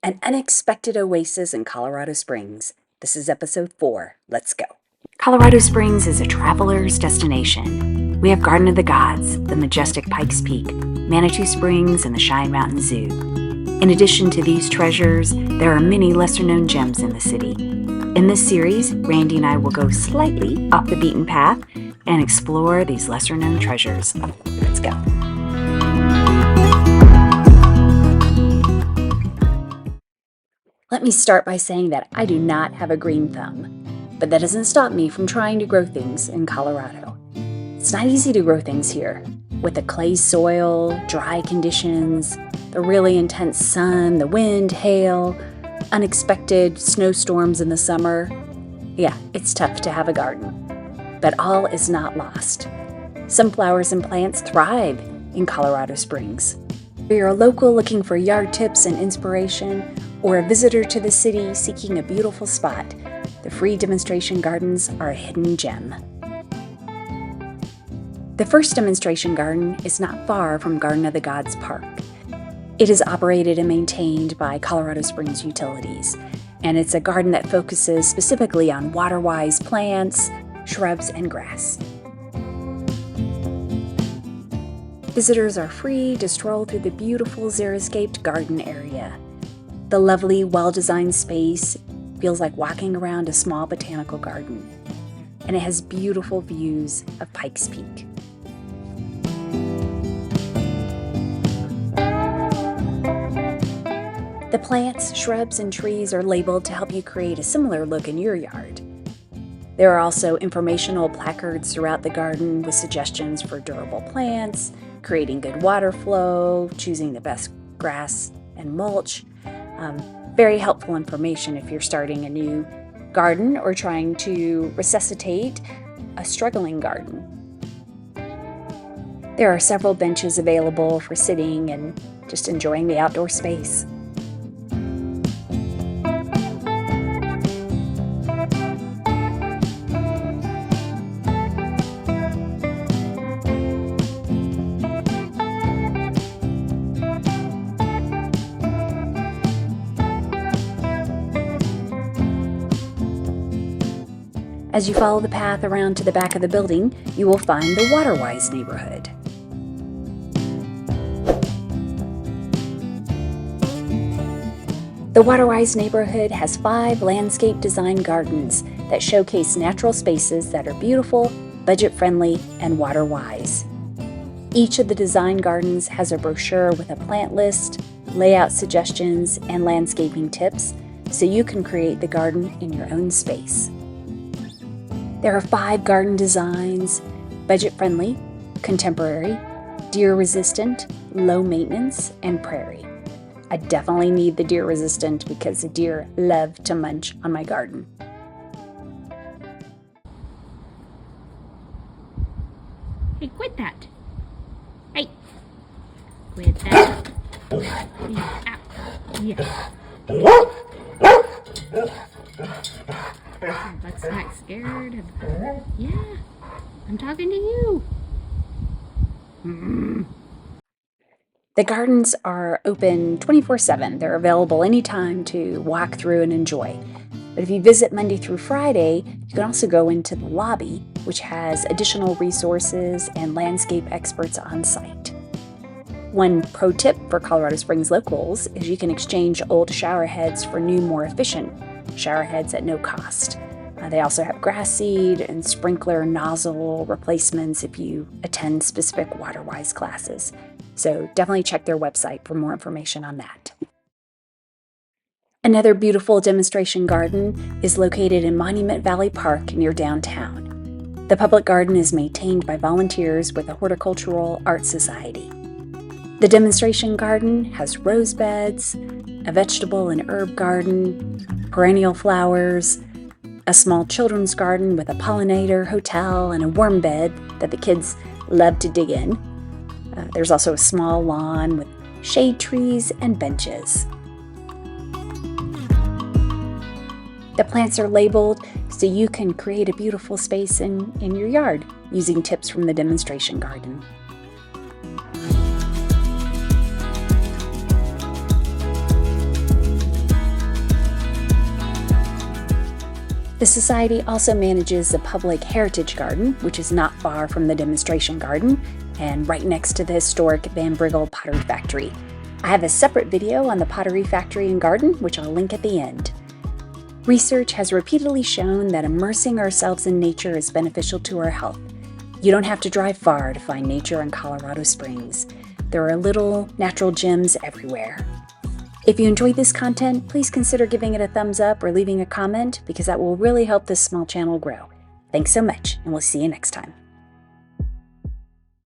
An unexpected oasis in Colorado Springs. This is episode 4. Let's go. Colorado Springs is a traveler's destination. We have Garden of the Gods, the majestic Pikes Peak, Manitou Springs, and the Cheyenne Mountain Zoo. In addition to these treasures, there are many lesser-known gems in the city. In this series, Randy and I will go slightly off the beaten path and explore these lesser-known treasures. Let's go. Let me start by saying that I do not have a green thumb, but that doesn't stop me from trying to grow things in Colorado. It's not easy to grow things here, with the clay soil, dry conditions, the really intense sun, the wind, hail, unexpected snowstorms in the summer. Yeah, it's tough to have a garden, but all is not lost. Some flowers and plants thrive in Colorado Springs. If you're a local looking for yard tips and inspiration, or a visitor to the city seeking a beautiful spot, the free demonstration gardens are a hidden gem. The first demonstration garden is not far from Garden of the Gods Park. It is operated and maintained by Colorado Springs Utilities, and it's a garden that focuses specifically on water-wise plants, shrubs, and grass. Visitors are free to stroll through the beautiful xeriscaped garden area. The lovely, well-designed space feels like walking around a small botanical garden, and it has beautiful views of Pikes Peak. The plants, shrubs, and trees are labeled to help you create a similar look in your yard. There are also informational placards throughout the garden with suggestions for durable plants, creating good water flow, choosing the best grass and mulch. Very helpful information if you're starting a new garden or trying to resuscitate a struggling garden. There are several benches available for sitting and just enjoying the outdoor space. As you follow the path around to the back of the building, you will find the Waterwise neighborhood. The Waterwise neighborhood has 5 landscape design gardens that showcase natural spaces that are beautiful, budget-friendly, and water-wise. Each of the design gardens has a brochure with a plant list, layout suggestions, and landscaping tips, so you can create the garden in your own space. There are 5 garden designs: budget-friendly, contemporary, deer-resistant, low-maintenance, and prairie. I definitely need the deer-resistant because the deer love to munch on my garden. Hey, quit that! Hey! Quit that! Yeah. Let's not scared of... Yeah, I'm talking to you. The gardens are open 24/7. They're available anytime to walk through and enjoy. But if you visit Monday through Friday, you can also go into the lobby, which has additional resources and landscape experts on site. One pro tip for Colorado Springs locals is you can exchange old shower heads for new, more efficient shower heads at no cost. They also have grass seed and sprinkler nozzle replacements if you attend specific WaterWise classes. So definitely check their website for more information on that. Another beautiful demonstration garden is located in Monument Valley Park near downtown. The public garden is maintained by volunteers with the Horticultural Art Society. The demonstration garden has rose beds, a vegetable and herb garden, perennial flowers, a small children's garden with a pollinator, hotel, and a worm bed that the kids love to dig in. There's also a small lawn with shade trees and benches. The plants are labeled so you can create a beautiful space in your yard using tips from the demonstration garden. The Society also manages a public heritage garden, which is not far from the demonstration garden and right next to the historic Van Briggle Pottery Factory. I have a separate video on the pottery factory and garden, which I'll link at the end. Research has repeatedly shown that immersing ourselves in nature is beneficial to our health. You don't have to drive far to find nature in Colorado Springs. There are little natural gems everywhere. If you enjoyed this content, please consider giving it a thumbs up or leaving a comment because that will really help this small channel grow. Thanks so much, and we'll see you next time.